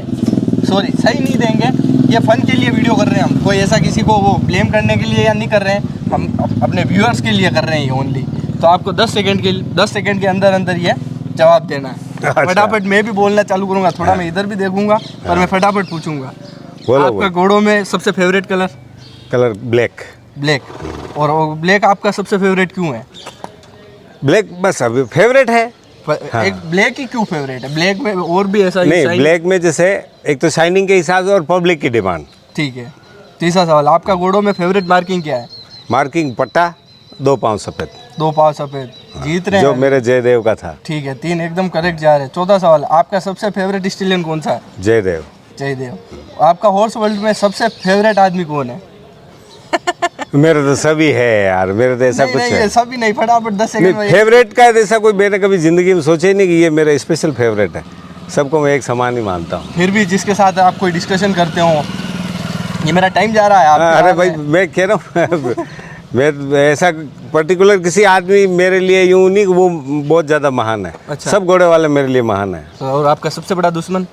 Speaker 1: सही नहीं देंगे, ये फन के लिए वीडियो कर रहे हैं हम, कोई ऐसा किसी को वो ब्लेम करने के लिए या नहीं कर रहे हैं, हम अपने व्यूअर्स के लिए कर रहे हैं ये ओनली। तो आपको 10 सेकंड के अंदर ये जवाब देना है। फटाफट मैं भी बोलना चालू करूंगा, थोड़ा मैं इधर भी देखूंगा, पर मैं फटाफट पूछूंगा। आपका घोड़ों में सबसे फेवरेट कलर ब्लैक। और ब्लैक आपका सबसे फेवरेट क्यों है?
Speaker 2: ब्लैक बस अभी फेवरेट है।
Speaker 1: एक ब्लैक ही क्यों फेवरेट है? ब्लैक में और भी ऐसा
Speaker 2: नहीं, ब्लैक में जैसे एक तो शाइनिंग के हिसाब से और पब्लिक की डिमांड।
Speaker 1: ठीक है। तीसरा सवाल, आपका घोड़ों में फेवरेट मार्किंग क्या है?
Speaker 2: मार्किंग पट्टा, 2 पाँव सफेद।
Speaker 1: 2 पाँव सफेद। जीत रहे हैं
Speaker 2: जो मेरे जयदेव का था।
Speaker 1: ठीक है, 3 एकदम करेक्ट जा रहे हैं। चौथा सवाल, आपका सबसे फेवरेट स्टेलियन कौन सा है? जयदेव। आपका हॉर्स वर्ल्ड में सबसे फेवरेट आदमी कौन है?
Speaker 2: मेरे तो सभी है यार, मेरे तो ऐसा कुछ है।
Speaker 1: सभी नहीं, फटाफट 10 सेकंड में।
Speaker 2: फेवरेट का ऐसा कोई मैंने कभी जिंदगी में सोचा ही नहीं कि ये मेरा स्पेशल फेवरेट है। सबको मैं एक समान ही मानता हूँ।
Speaker 1: फिर भी जिसके साथ आप कोई डिस्कशन करते हो, ये मेरा टाइम जा रहा है।
Speaker 2: अरे भाई मैं कह रहा हूँ मैं ऐसा पर्टिकुलर किसी आदमी मेरे लिए यूं नहीं, वो बहुत ज़्यादा महान है।
Speaker 1: अच्छा।
Speaker 2: सब घोड़े वाले मेरे लिए महान है।
Speaker 1: और आपका सबसे बड़ा दुश्मन?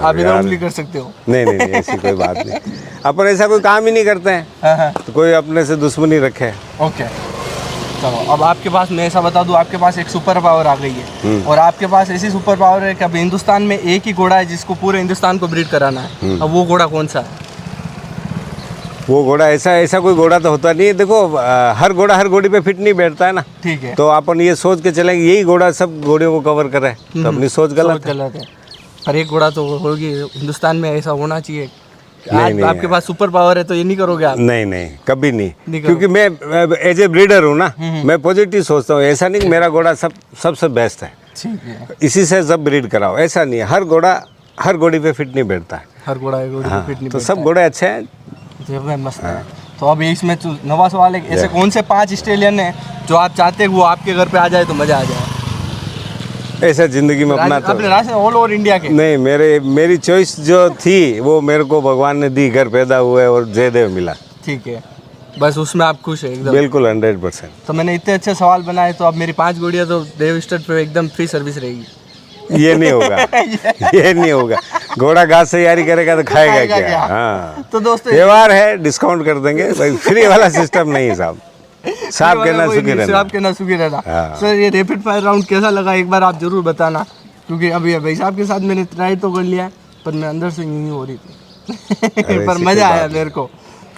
Speaker 1: आप इधर उंगली कर सकते हो।
Speaker 2: नहीं नहीं नहीं, ऐसी कोई बात नहीं। अपन ऐसा कोई काम ही नहीं करते हैं
Speaker 1: हाँ।
Speaker 2: तो कोई अपने से दुश्मनी रखे।
Speaker 1: ओके, चलो अब आपके पास, मैं ऐसा बता दूं, आपके पास एक सुपर पावर आ गई है और आपके पास ऐसी सुपर पावर है कि अब हिंदुस्तान में एक ही घोड़ा है जिसको पूरे हिंदुस्तान को ब्रीड कराना है। अब वो घोड़ा कौन सा है?
Speaker 2: वो घोड़ा ऐसा कोई घोड़ा तो होता नहीं है। देखो हर घोड़ा हर घोड़ी पे फिट नहीं बैठता है ना।
Speaker 1: ठीक है।
Speaker 2: तो अपन ये सोच के चलेंगे यही घोड़ा सब घोड़ियों को कवर करे, तो अपनी सोच गलत है।
Speaker 1: पर एक घोड़ा तो होगी हिंदुस्तान में, ऐसा होना चाहिए।
Speaker 2: नहीं,
Speaker 1: आज
Speaker 2: नहीं
Speaker 1: आपके पास सुपर पावर है तो ये नहीं करोगे आप?
Speaker 2: नहीं नहीं, कभी नहीं,
Speaker 1: नहीं
Speaker 2: क्योंकि मैं एज ए ब्रीडर हूँ ना, मैं पॉजिटिव सोचता हूँ। ऐसा नहीं कि मेरा घोड़ा सबसे बेस्ट है,
Speaker 1: ठीक है,
Speaker 2: इसी से सब ब्रीड कराओ, ऐसा नहीं है। हर घोड़ा हर घोड़ी पे फिट नहीं बैठता है।
Speaker 1: हर घोड़ा एक घोड़ी पे फिट नहीं
Speaker 2: तो
Speaker 1: बैठता
Speaker 2: सब घोड़े अच्छे हैं।
Speaker 1: है। ये मस्त है। तो अब इसमें नवा सवाल है, ऐसे कौन से 5 स्टेलियन हैं जो आप चाहते हैं वो आपके घर पे आ जाए तो मजा आ जाए?
Speaker 2: ऐसा जिंदगी में अपना तो
Speaker 1: अपने रास्ते ऑल ओवर इंडिया के?
Speaker 2: नहीं, मेरी चॉइस जो थी वो मेरे को भगवान ने दी, घर पैदा हुए और जयदेव मिला।
Speaker 1: ठीक है, बस उसमें आप खुश है एकदम?
Speaker 2: बिल्कुल 100%।
Speaker 1: तो मैंने इतने अच्छे सवाल बनाए, तो अब मेरी 5 घोड़ियाँ तो देव स्टड पे एकदम फ्री सर्विस रहेगी।
Speaker 2: ये नहीं होगा, ये नहीं होगा। घोड़ा घास से तैयारी करेगा तो खाएगा क्या? हाँ,
Speaker 1: तो दोस्तों
Speaker 2: व्यवहार है, डिस्काउंट कर देंगे भाई, फ्री वाला सिस्टम नहीं है साहब। साहब कहना सुखी रहना।
Speaker 1: आप कहना सुखी रहना।
Speaker 2: हाँ।
Speaker 1: सर ये रैपिड फायर राउंड कैसा लगा एक बार आप जरूर बताना, क्योंकि अभी भाई साहब के साथ मैंने ट्राई तो कर लिया है पर मैं अंदर से यूं ही हो रही थी पर मजा आया मेरे को।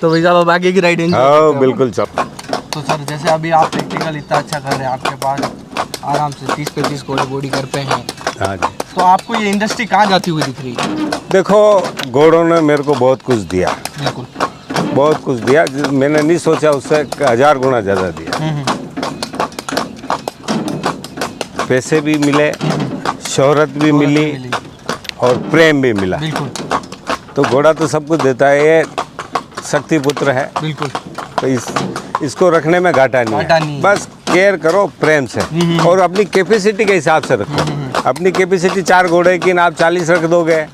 Speaker 1: तो भाई साहब अब आगे की राइड
Speaker 2: हाँ बिल्कुल चल।
Speaker 1: तो सर जैसे अभी आप प्रैक्टिकल इतना अच्छा कर रहे हैं, आपके पास आराम से 30-35 घोड़े बॉडी कर पे हैं,
Speaker 2: हाँ जी।
Speaker 1: तो आपको ये इंडस्ट्री कहाँ जाती हुई दिख रही है?
Speaker 2: देखो घोड़ों ने मेरे को बहुत कुछ दिया,
Speaker 1: बिल्कुल
Speaker 2: बहुत कुछ दिया, मैंने नहीं सोचा उससे 1000 गुना ज़्यादा दिया। पैसे भी मिले, शोहरत भी मिली और प्रेम भी मिला।
Speaker 1: बिल्कुल।
Speaker 2: तो घोड़ा तो सब कुछ देता है, ये शक्ति पुत्र है।
Speaker 1: बिल्कुल।
Speaker 2: तो इसको रखने में घाटा नहीं है। बस केयर करो प्रेम से और अपनी कैपेसिटी के हिसाब से रखो। अपनी कैपेसिटी 4 घोड़े की, आप 40 रख दोगे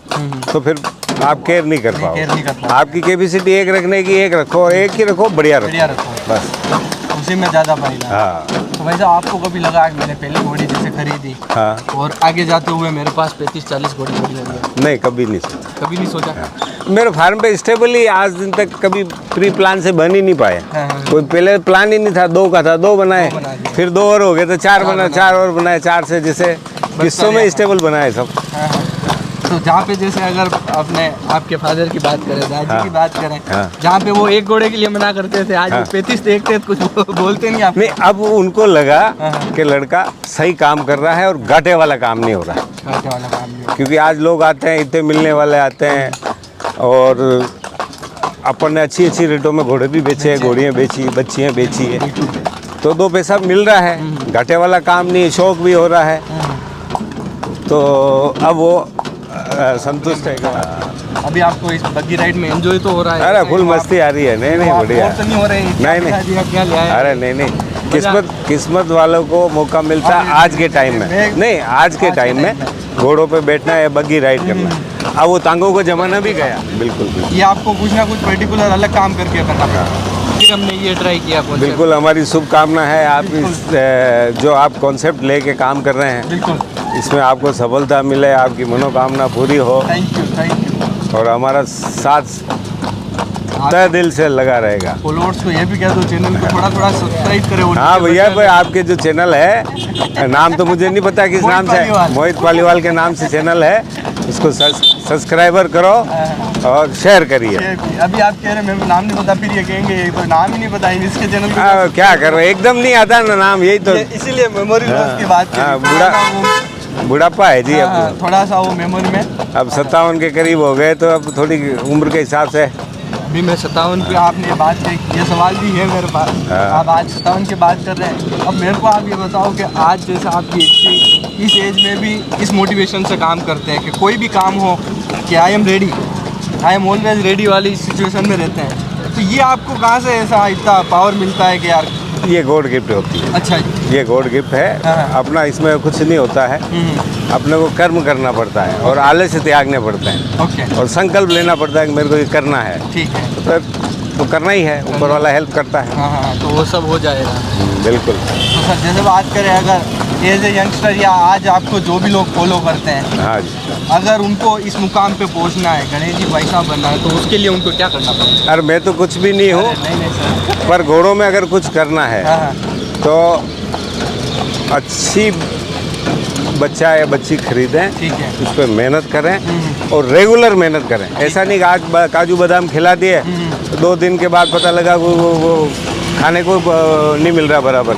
Speaker 2: तो फिर आप केयर नहीं कर पाओगे। आपकी कैपेसिटी 1 रखने की 1 रखो, 1 ही रखो, बढ़िया रखो बस,
Speaker 1: उसी में ज़्यादा फायदा।
Speaker 2: हाँ।
Speaker 1: तो वैसे आपको कभी लगा कि मैंने पहली घोड़ी जैसे खरीदी,
Speaker 2: हाँ,
Speaker 1: और आगे जाते हुए मेरे पास 35-40 घोड़ी खड़ी हो गई?
Speaker 2: नहीं, कभी नहीं सोचा।
Speaker 1: कभी नहीं सोचा?
Speaker 2: हाँ। मेरे फार्म पे स्टेबल ही आज दिन तक कभी प्री प्लान से बन ही नहीं पाया।
Speaker 1: हाँ।
Speaker 2: कोई पहले प्लान ही नहीं था, 2 का था, 2 बनाए, फिर 2 और हो गए तो 4 बनाए, 4 और बनाए, 4 से जैसे किस्सों में स्टेबल बनाए सब।
Speaker 1: तो जहाँ पे जैसे अगर अपने आपके फादर की बात करें, दादी की बात करें, जहाँ पे वो 1 घोड़े के लिए मना करते थे, आज वो 35 देखते कुछ बोलते नहीं आप?
Speaker 2: नहीं, अब उनको लगा कि लड़का सही काम कर रहा है और घाटे वाला काम नहीं हो रहा है।
Speaker 1: घाटे वाला काम नहीं।
Speaker 2: क्योंकि आज लोग आते हैं, इतने मिलने वाले आते हैं और अपन ने अच्छी अच्छी रेटों में घोड़े भी बेचे हैं, घोड़ियाँ बेची, बच्चियाँ बेची है, तो 2 पैसा मिल रहा है। घाटे वाला काम नहीं, शौक भी हो रहा है, तो अब वो संतुष्ट है।
Speaker 1: अभी आपको इस बग्गी राइड में एंजॉय तो हो रहा है?
Speaker 2: अरे फुल मस्ती आ रही है। नहीं बढ़िया।
Speaker 1: तो नहीं हो रही?
Speaker 2: नहीं
Speaker 1: क्या लिया है?
Speaker 2: अरे नहीं, किस्मत वालों को मौका मिलता है आज के टाइम में। नहीं, आज के टाइम में घोड़ों पे बैठना है, बग्गी राइड करना है। अब वो तांगों का जमाना भी गया। बिल्कुल।
Speaker 1: ये आपको कुछ ना कुछ पर्टिकुलर अलग काम करके करना पड़ेगा। फिर हमने ये ट्राई किया।
Speaker 2: बिल्कुल, हमारी शुभकामना है आप इस जो आप कॉन्सेप्ट लेके काम कर रहे हैं,
Speaker 1: बिल्कुल
Speaker 2: इसमें आपको सफलता मिले, आपकी मनोकामना पूरी हो।
Speaker 1: Thank you.
Speaker 2: और हमारा साथ तय दिल से लगा रहेगा।
Speaker 1: फॉलोअर्स को ये भी कह दो चैनल को थोड़ा सब्सक्राइब करें।
Speaker 2: हाँ भैया, भाई आपके जो चैनल है, नाम तो मुझे नहीं पता किस नाम से, मोहित पालीवाल के नाम से चैनल है, इसको सब्सक्राइबर करो और शेयर करिए।
Speaker 1: अभी आप कह रहे हैं मेरे नाम नहीं पता, फिर ये कहेंगे ये तो नाम ही नहीं पता इसके चैनल का।
Speaker 2: क्या कर रहे, एकदम नहीं आता ना नाम, यही तो
Speaker 1: इसीलिए मेमोरी लॉस की बात
Speaker 2: बुढ़ापा है जी। अब
Speaker 1: थोड़ा सा वो मेमोरी में
Speaker 2: अब 57 के करीब हो गए, तो अब थोड़ी उम्र के हिसाब से
Speaker 1: अभी मैं 57 पे, आपने ये बात की, ये सवाल भी है मेरे पास। आप आज 57 की बात कर रहे हैं, अब मेरे को आप ये बताओ कि आज जैसे आपकी इस एज में भी इस मोटिवेशन से काम करते हैं कि कोई भी काम हो कि I am ready, I am always ready वाली सिचुएशन में रहते हैं, तो ये आपको कहाँ से ऐसा इतना पावर मिलता है कि यार?
Speaker 2: ये गॉड गिफ्ट होती है।
Speaker 1: अच्छा,
Speaker 2: ये गॉड गिफ्ट है। अपना इसमें कुछ नहीं होता है, अपने को कर्म करना पड़ता है और आलस्य त्यागने पड़ते हैं।
Speaker 1: ओके।
Speaker 2: और संकल्प लेना पड़ता है कि मेरे को ये करना है।
Speaker 1: ठीक है।
Speaker 2: तो तो करना ही है, ऊपर वाला हेल्प करता है।
Speaker 1: हाँ हाँ, तो वो सब हो जाएगा।
Speaker 2: बिल्कुल।
Speaker 1: तो सर जैसे बात करें अगर एज ए यंगस्टर या आज आपको जो भी लोग फॉलो करते हैं,
Speaker 2: हाँ जी।
Speaker 1: अगर उनको इस मुकाम पे पहुंचना है, गणेश जी भाई साहब बनना है, तो उसके लिए उनको क्या करना पड़ेगा?
Speaker 2: अरे मैं तो कुछ भी नहीं हूँ,
Speaker 1: नहीं सर।
Speaker 2: पर घोड़ों में अगर कुछ करना है
Speaker 1: हाँ हाँ,
Speaker 2: तो अच्छी बच्चा या बच्ची खरीदें,
Speaker 1: ठीक है।
Speaker 2: उस पर मेहनत करें और रेगुलर मेहनत करें। ऐसा नहीं कि आज काजू बादाम खिला दिए तो 2 दिन के बाद पता लगा वो खाने को नहीं मिल रहा बराबर,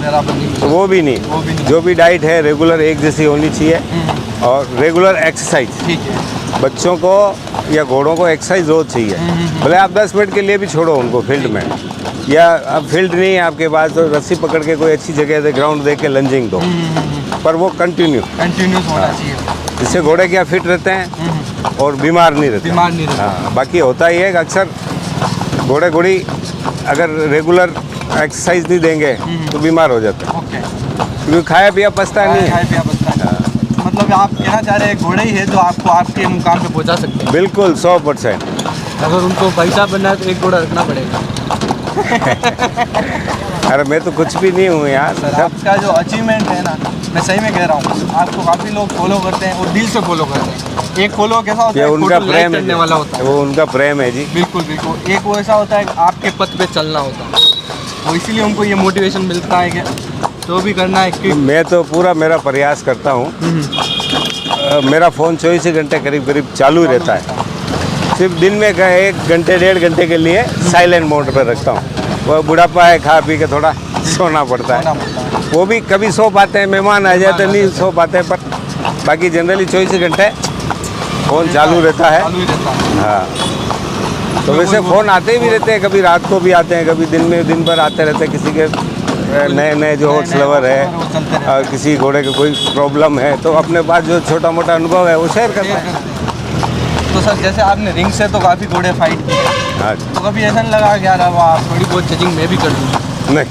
Speaker 2: तो वो भी नहीं। जो भी डाइट है रेगुलर एक जैसी होनी चाहिए और रेगुलर एक्सरसाइज।
Speaker 1: ठीक है।
Speaker 2: बच्चों को या घोड़ों को एक्सरसाइज रोज चाहिए। भले आप 10 मिनट के लिए भी छोड़ो उनको फील्ड में, या अब फील्ड नहीं है आपके पास तो रस्सी पकड़ के कोई अच्छी जगह से ग्राउंड देख के लंजिंग दो, पर वो कंटिन्यूस
Speaker 1: होना चाहिए,
Speaker 2: जिससे घोड़े क्या फिट रहते हैं और बीमार नहीं रहते। हाँ, बाकी होता ही है कि अक्सर घोड़े घोड़ी अगर रेगुलर एक्सरसाइज नहीं देंगे तो बीमार हो जाते हैं, क्योंकि खाया पिया पचता नहीं है।
Speaker 1: मतलब आप कहना चाह रहे हैं घोड़े ही है जो आपको आपके मुकाम पे पहुंचा सकते हैं?
Speaker 2: बिल्कुल 100%।
Speaker 1: अगर उनको पैसा बनना है तो एक घोड़ा रखना पड़ेगा।
Speaker 2: अरे मैं तो कुछ भी नहीं हूँ यार।
Speaker 1: सर आपका जो अचीवमेंट है ना, मैं सही में कह रहा हूँ, आपको काफ़ी लोग फॉलो करते हैं और दिल से फॉलो करते हैं। एक फॉलो कैसा होता है,
Speaker 2: उनका प्रेम
Speaker 1: करने वाला होता है,
Speaker 2: वो उनका प्रेम है जी।
Speaker 1: बिल्कुल बिल्कुल। एक वो ऐसा होता है कि आपके पथ पे चलना होता है, वो इसीलिए उनको ये मोटिवेशन मिलता है कि जो भी करना है कि
Speaker 2: मैं तो पूरा मेरा प्रयास करता हूँ। मेरा फ़ोन 24 घंटे करीब करीब चालू ही रहता है। सिर्फ दिन में 1 घंटे 1.5 घंटे के लिए साइलेंट मोड पर रखता हूँ। वो बुढ़ापा है, खा पी के थोड़ा सोना पड़ता है। वो भी कभी सो पाते हैं, मेहमान आ जाए तो नहीं सो पाते हैं, पर बाकी जनरली 24 घंटे फ़ोन चालू रहता है। हाँ, तो वैसे फ़ोन आते भी रहते हैं, कभी रात को भी आते हैं, कभी दिन भर आते रहते हैं। किसी के नए जो हॉर्स लवर है, किसी घोड़े का कोई प्रॉब्लम है तो अपने पास जो छोटा मोटा अनुभव है वो शेयर करते हैं।
Speaker 1: तो सर जैसे आपने रिंग से तो काफ़ी घोड़े फाइट किए,
Speaker 2: हाँ,
Speaker 1: तो कभी ऐसा नहीं लगा कि यार अब आप थोड़ी बहुत जजिंग मैं भी कर लूँ?
Speaker 2: नहीं,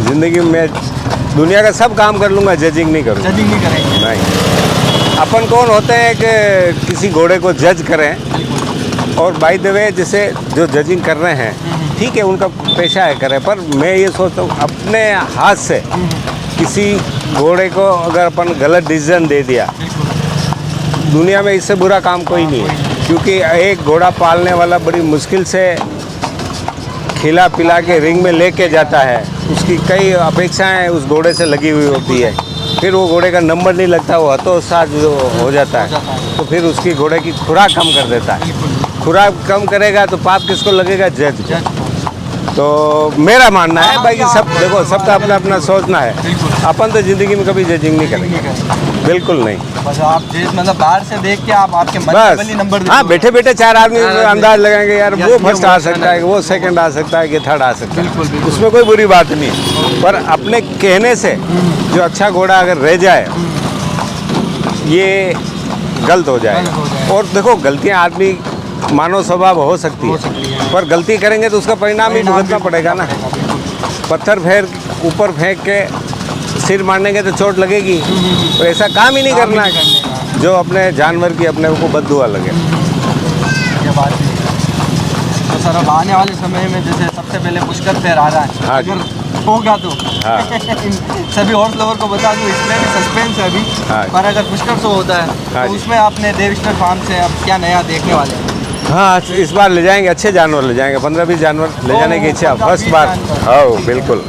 Speaker 2: ज़िंदगी में दुनिया का सब काम कर लूँगा, जजिंग नहीं करूँगा।
Speaker 1: जजिंग नहीं करेंगे?
Speaker 2: नहीं। अपन कौन होते हैं कि किसी घोड़े को जज करें? और बाय द वे जैसे जो जजिंग कर रहे हैं ठीक है, उनका पेशा है करें, पर मैं ये सोचता हूँ अपने हाथ से किसी घोड़े को अगर अपन गलत डिसीजन दे दिया, दुनिया में इससे बुरा काम कोई नहीं है। क्योंकि एक घोड़ा पालने वाला बड़ी मुश्किल से खिला पिला के रिंग में लेके जाता है, उसकी कई अपेक्षाएं उस घोड़े से लगी हुई होती है। फिर वो घोड़े का नंबर नहीं लगता, वो हतोत्साह जो हो जाता है, तो फिर उसकी घोड़े की खुराक कम कर देता है। खुराक कम करेगा तो पाप किसको लगेगा? जज को। तो मेरा मानना है, बाकी सब देखो, सबका अपना अपना सोचना है। अपन तो ज़िंदगी में कभी जजिंग नहीं करेंगे, बिल्कुल नहीं।
Speaker 1: बस आप मतलब बाहर से देख के आप आपके
Speaker 2: बस
Speaker 1: नंबर,
Speaker 2: हाँ, बैठे बैठे 4 आदमी अंदाज लगाएंगे यार वो फर्स्ट आ सकता है, वो सेकंड आ सकता है, कि थर्ड आ सकता है, उसमें कोई बुरी बात नहीं। पर अपने कहने से जो अच्छा घोड़ा अगर रह जाए, ये गलत हो जाए। और देखो, गलतियाँ आदमी मानव स्वभाव हो सकती है, पर गलती करेंगे तो उसका परिणाम ही भुगतना पड़ेगा ना। पत्थर ऊपर फेंक के सिर मारने के तो चोट लगेगी, तो ऐसा काम ही नहीं करना है जो अपने जानवर की अपने को बद्दुआ लगे।
Speaker 1: ये बात है। तो सर अब आने वाले समय में जैसे सबसे पहले पुष्कर फेयर आ रहा है,
Speaker 2: हाँ,
Speaker 1: अगर होगा तो
Speaker 2: हाँ।
Speaker 1: सभी हॉर्स लवर को बता दूं, इसमें भी सस्पेंस है अभी,
Speaker 2: हाँ।
Speaker 1: पर अगर पुष्कर शो होता है
Speaker 2: हाँ
Speaker 1: तो
Speaker 2: जी।
Speaker 1: उसमें आपने देविस्टर फार्म से अब क्या नया देखने वाले हैं?
Speaker 2: हाँ, इस बार ले जाएंगे, अच्छे जानवर ले जाएंगे, 15-20 जानवर ले जाने की इच्छा फर्स्ट बार। हाँ बिल्कुल,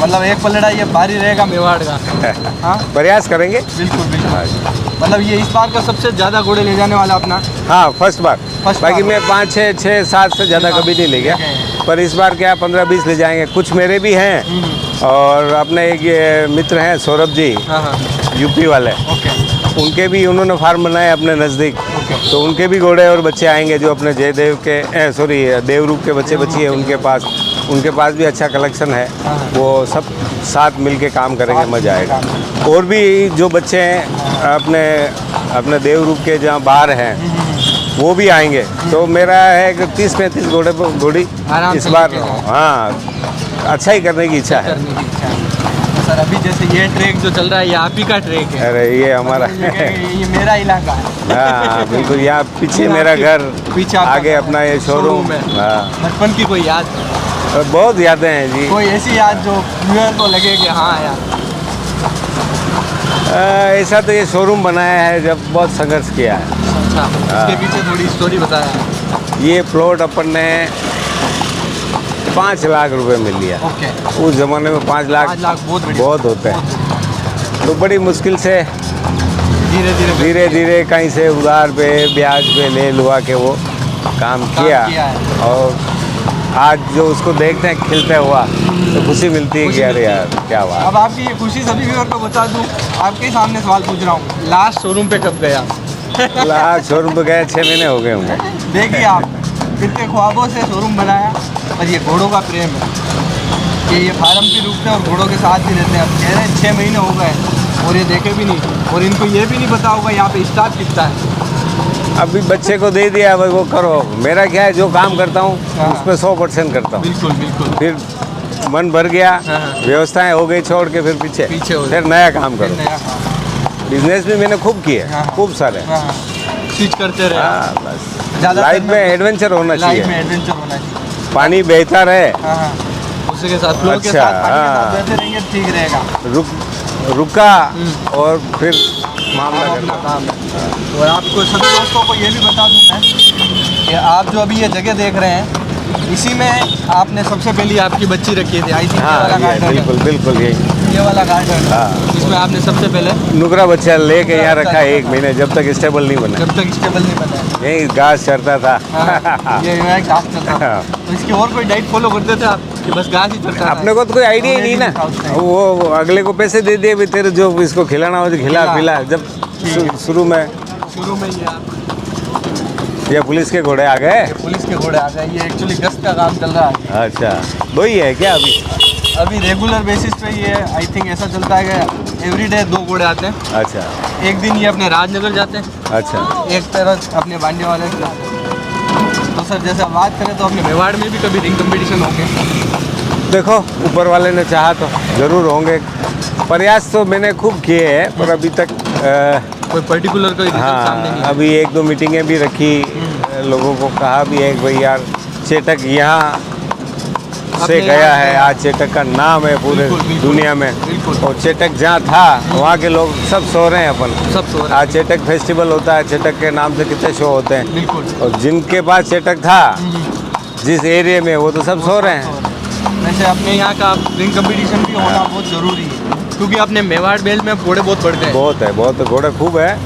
Speaker 1: मतलब एक पलड़ा ये भारी रहेगा मेवाड़ का। हाँ,
Speaker 2: प्रयास करेंगे।
Speaker 1: बिल्कुल बिल्कुल।
Speaker 2: हाँ,
Speaker 1: मतलब ये इस बार का सबसे ज़्यादा घोड़े ले जाने वाला अपना?
Speaker 2: हाँ, फर्स्ट बार। बाकी
Speaker 1: बार।
Speaker 2: मैं 5, 6, 7 से ज़्यादा कभी नहीं ले गया, पर इस बार क्या 15-20 ले जाएंगे। कुछ मेरे भी हैं और अपने एक ये मित्र हैं सौरभ जी,
Speaker 1: हाँ,
Speaker 2: यूपी वाले, उनके भी उन्होंने फार्म बनाए अपने नज़दीक, तो उनके भी घोड़े और बच्चे आएंगे जो अपने जयदेव के देवरूप के बच्चे बच्ची है उनके पास भी अच्छा कलेक्शन है। वो सब साथ मिलके काम करेंगे, मज़ा आएगा। और भी जो बच्चे हैं अपने देवरूप के जहाँ बाहर हैं वो भी आएंगे, तो मेरा है कि 30-35 घोड़ी इस बार, हाँ, अच्छा ही करने की इच्छा है।
Speaker 1: सर अभी जैसे ये ट्रैक जो चल रहा है ये आप ही का ट्रैक है?
Speaker 2: अरे ये हमारा
Speaker 1: ये मेरा इलाका है।
Speaker 2: हाँ बिल्कुल, यहाँ पीछे
Speaker 1: ये
Speaker 2: मेरा
Speaker 1: आपके
Speaker 2: घर,
Speaker 1: पीछे आपका
Speaker 2: आगे
Speaker 1: घर
Speaker 2: अपना
Speaker 1: है,
Speaker 2: ये शोरूम
Speaker 1: है।
Speaker 2: हाँ।
Speaker 1: बचपन की कोई याद?
Speaker 2: बहुत यादें हैं जी।
Speaker 1: कोई ऐसी याद जो व्यूअर को लगे कि हाँ यार?
Speaker 2: ऐसा तो ये शोरूम बनाया है जब बहुत संघर्ष किया है।
Speaker 1: अच्छा, इसके पीछे थोड़ी स्टोरी बताया।
Speaker 2: ये प्लॉट अपन ने 5 लाख रुपए में लिया।
Speaker 1: ओके।
Speaker 2: उस जमाने में 5 लाख
Speaker 1: 5 लाख बहुत बढ़िया।
Speaker 2: बहुत होते हैं। तो बड़ी मुश्किल से धीरे धीरे कहीं से उधार पे ब्याज पे ले लुआ के वो काम किया
Speaker 1: है।
Speaker 2: और आज जो उसको देखते हैं खिलते हुआ तो खुशी मिलती है कि अरे यार क्या बात।
Speaker 1: अब आपकी ये खुशी सभी व्यूअर को बता दूं, आपके सामने सवाल पूछ रहा हूँ, लास्ट शोरूम पे कब गया?
Speaker 2: लास्ट शोरूम पे गए 6 महीने हो गए होंगे।
Speaker 1: देखिए आप कितने ख्वाबों से शोरूम बनाया, और ये घोड़ों का प्रेम है कि ये फार्म भी रुकते हैं और घोड़ों के साथ भी रहते हैं। अब कह रहे हैं 6 महीने हो गए और ये देखे भी नहीं, और इनको ये भी नहीं पता होगा यहाँ पे स्टाफ कितना है।
Speaker 2: अभी बच्चे को दे दिया भाई वो करो, मेरा क्या है जो काम करता हूँ उसमें 100% करता हूँ।
Speaker 1: बिल्कुल बिल्कुल।
Speaker 2: फिर मन भर गया,
Speaker 1: हाँ।
Speaker 2: व्यवस्थाएं हो गई छोड़ के फिर पीछे
Speaker 1: हो गए।
Speaker 2: फिर नया काम करो।
Speaker 1: नया काम।
Speaker 2: बिजनेस भी मैंने खूब किए,
Speaker 1: हाँ।
Speaker 2: खूब सारे।
Speaker 1: स्विच करते रहे।
Speaker 2: हाँ बस
Speaker 1: ज़्यादा
Speaker 2: लाइफ में एडवेंचर होना चाहिए,
Speaker 1: लाइफ में एडवेंचर होना चाहिए।
Speaker 2: पानी बहता रहे।
Speaker 1: हाँ, उसी के साथ फ्लो के
Speaker 2: अच्छा,
Speaker 1: साथ पानी के
Speaker 2: हाँ।
Speaker 1: साथ बहते रहेंगे ठीक रहेगा।
Speaker 2: रुका और फिर मामला
Speaker 1: अपना
Speaker 2: करना।
Speaker 1: काम है। और आपको सभी दोस्तों को ये भी बता दूं मैं कि आप जो अभी ये जगह देख रहे हैं इसी में आपने सबसे पहली आपकी बच्ची रखी थी। आई थिंक ये वाला
Speaker 2: हाँ
Speaker 1: गार्डन
Speaker 2: बिल्कुल बिल्कुल यही
Speaker 1: ये वाला गार्डन
Speaker 2: हाँ।
Speaker 1: इसमें आपने सबसे पहले
Speaker 2: नुकरा बच्चा लेके यहाँ रखा है 1 महीने, जब तक स्टेबल नहीं बना।
Speaker 1: जब तक स्टेबल नहीं बना है।
Speaker 2: यही घास चरता था।
Speaker 1: हाँ, ये घास चलता था। तो इसकी और कोई डाइट फॉलो करते थे आप कि बस घास ही चलता था?
Speaker 2: अपने को तो कोई आइडिया ही नहीं ना, वो अगले को पैसे दे दिए भी तेरे जो इसको खिलाना हो तो खिला पिला। जब शुरू में
Speaker 1: ये आप
Speaker 2: ये पुलिस के घोड़े आ गए।
Speaker 1: पुलिस के घोड़े आ गए। ये एक्चुअली गश्त का काम चल रहा है।
Speaker 2: अच्छा दो ही है क्या अभी?
Speaker 1: अभी रेगुलर बेसिस पे ये आई थिंक ऐसा चलता है कि एवरीडे 2 घोड़े आते हैं।
Speaker 2: अच्छा
Speaker 1: एक दिन ये अपने राजनगर जाते हैं,
Speaker 2: अच्छा
Speaker 1: एक तरह अपने बांडे वाले के जाते हैं। तो सर जैसे हम बात करें तो अपने मेवाड़ में भी कभी रिंग कंपटीशन होंगे?
Speaker 2: देखो ऊपर वाले ने चाहा तो जरूर होंगे। प्रयास तो मैंने खूब किए हैं पर अभी तक
Speaker 1: कोई पर्टिकुलर कोई रिजल्ट सामने नहीं
Speaker 2: हाँ
Speaker 1: है।
Speaker 2: अभी 1-2 मीटिंगें भी रखी, लोगों को कहा भी है कि भाई यार चेटक यहाँ से
Speaker 1: अपने
Speaker 2: गया
Speaker 1: यहाँ
Speaker 2: है,
Speaker 1: से।
Speaker 2: आज चेटक का नाम है पूरे
Speaker 1: बिल्कुल, बिल्कुल,
Speaker 2: दुनिया में।
Speaker 1: बिल्कुल।
Speaker 2: और चेटक जहाँ था वहाँ के लोग सब सो रहे हैं अपन।
Speaker 1: सब सो रहे हैं।
Speaker 2: आज चेटक फेस्टिवल होता है, चेटक के नाम से कितने शो होते हैं।
Speaker 1: बिल्कुल।
Speaker 2: और जिनके पास चेटक था जिस एरिया में वो तो सब सो रहे हैं।
Speaker 1: वैसे अपने यहाँ का रिंग कंपटीशन भी होना बहुत ज़रूरी है क्योंकि अपने मेवाड़ बेल्ट में घोड़े बहुत बढ़ते हैं।
Speaker 2: बहुत है घोड़े खूब है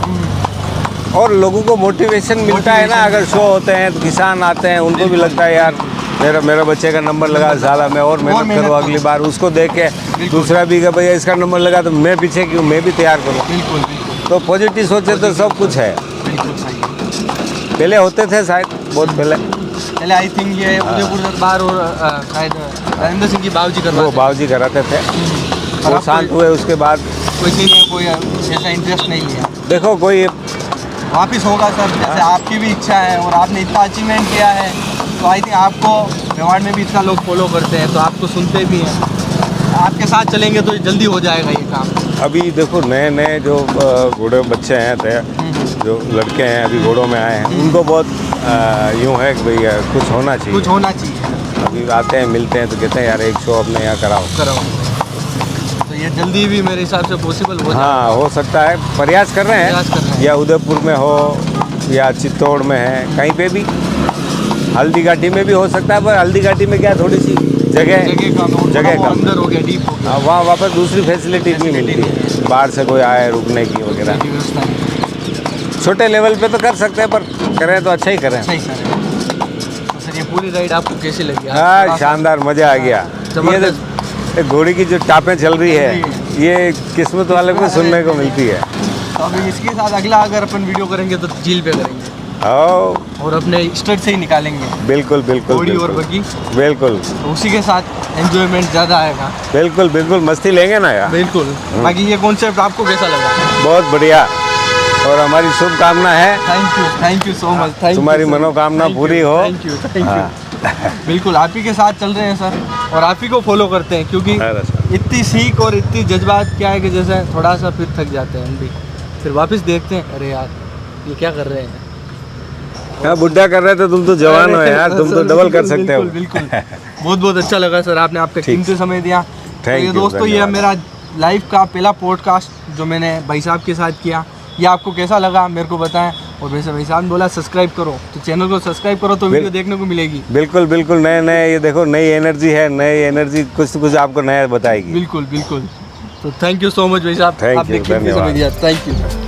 Speaker 2: और लोगों को मोटिवेशन मिलता है ना। अगर शो होते हैं तो किसान आते हैं, उनको भी लगता है यार मेरा बच्चे का नंबर लगा, साला मैं और मेहनत करूँ अगली बार। उसको देख के दूसरा भी कि भैया इसका नंबर लगा तो मैं पीछे क्यों, मैं भी तैयार करूँ।
Speaker 1: बिल्कुल बिल्कुल।
Speaker 2: तो पॉजिटिव सोचे तो सब कुछ है।
Speaker 1: बिल्कुल सही।
Speaker 2: पहले होते थे शायद, बहुत
Speaker 1: पहले आई थिंक ये उदयपुर दरबार और शायद राजेंद्र सिंह की बाबूजी
Speaker 2: वो
Speaker 1: करवाते
Speaker 2: बाबूजी कराते थे।
Speaker 1: और
Speaker 2: वो
Speaker 1: अब
Speaker 2: शांत हुए उसके बाद
Speaker 1: किसी ने कोई ऐसा इंटरेस्ट नहीं लिया।
Speaker 2: देखो कोई
Speaker 1: वापिस होगा सर, जैसे आपकी भी इच्छा है और आपने इतना अचीवमेंट किया है तो आई थिंक आपको मेवाड़ में भी इतना लोग फॉलो करते हैं तो आपको सुनते भी हैं। आपके साथ चलेंगे तो जल्दी हो जाएगा ये काम।
Speaker 2: अभी देखो नए जो घोड़े बच्चे हैं थे, जो लड़के हैं अभी घोड़ों में आए हैं, उनको बहुत यूँ है कि भैया कुछ होना चाहिए।
Speaker 1: कुछ होना चाहिए।
Speaker 2: अभी आते हैं मिलते हैं तो कहते हैं यार एक शो अपने यहाँ कराओ।
Speaker 1: तो ये जल्दी भी मेरे हिसाब से पॉसिबल हो
Speaker 2: हाँ हो सकता है, प्रयास कर रहे हैं। या उदयपुर में हो या चित्तौड़ में है, कहीं पे भी। हल्दी घाटी में भी हो सकता है, पर हल्दी घाटी में क्या थोड़ी सी जगह
Speaker 1: कम अंदर हो गया, डीप हो गया।
Speaker 2: हाँ वहाँ वापस दूसरी फैसिलिटी नहीं मिलती है, बाहर से कोई आए रुकने की वगैरह। छोटे लेवल पे तो कर सकते हैं पर करें तो अच्छा ही करें।
Speaker 1: सही सर। तो सर ये पूरी राइड आपको कैसी लगी?
Speaker 2: हाँ शानदार, मज़ा आ गया। ये घोड़ी की जो टापें चल रही है ये किस्मत वाले को सुनने को मिलती है।
Speaker 1: तो अभी इसके साथ अगला अगर अपन वीडियो करेंगे तो झील पे करेंगे और अपने स्टेट से ही निकालेंगे।
Speaker 2: बिल्कुल बिल्कुल
Speaker 1: घोड़ी और बग्गी
Speaker 2: बिल्कुल,
Speaker 1: तो उसी के साथ एंजॉयमेंट ज़्यादा आएगा।
Speaker 2: बिल्कुल बिल्कुल मस्ती लेंगे ना यार।
Speaker 1: बिल्कुल। बाकी ये कॉन्सेप्ट आपको कैसा लगा?
Speaker 2: बहुत बढ़िया और हमारी शुभकामना है
Speaker 1: थैंक यू सो मच।
Speaker 2: तुम्हारी मनोकामना पूरी हो।
Speaker 1: Thank you. बिल्कुल आप ही के साथ चल रहे हैं सर, और आप ही को फॉलो करते हैं, क्योंकि
Speaker 2: अरे सर।
Speaker 1: इतनी सीख और इतनी जज्बात क्या है कि जैसे थोड़ा सा फिर थक जाते हैं हम भी, फिर वापस देखते हैं अरे यार ये क्या कर रहे हैं।
Speaker 2: हाँ, बुढ़ा कर रहे थे, तुम तो जवान हो यार, तुम तो डबल कर सकते हो।
Speaker 1: बिल्कुल बहुत बहुत अच्छा लगा सर, आपने आपका
Speaker 2: ठीक।
Speaker 1: कीमती समय दिया। तो ये
Speaker 2: you,
Speaker 1: दोस्तों ये
Speaker 2: धन्यवाद।
Speaker 1: मेरा लाइव का पहला पॉडकास्ट जो मैंने भाई साहब के साथ किया, ये आपको कैसा लगा मेरे को बताएं। और वैसे भाई साहब ने बोला सब्सक्राइब करो, तो चैनल को सब्सक्राइब करो तो वीडियो देखने को मिलेगी।
Speaker 2: बिल्कुल बिल्कुल, नए नए ये देखो, नई एनर्जी है, नई एनर्जी कुछ न कुछ आपको नया बताएगी।
Speaker 1: बिल्कुल बिल्कुल। तो थैंक यू सो मच भाई साहब,
Speaker 2: Thank
Speaker 1: आपने
Speaker 2: you,
Speaker 1: कीमती समय
Speaker 2: धन्यवाद।
Speaker 1: दिया, थैंक यू।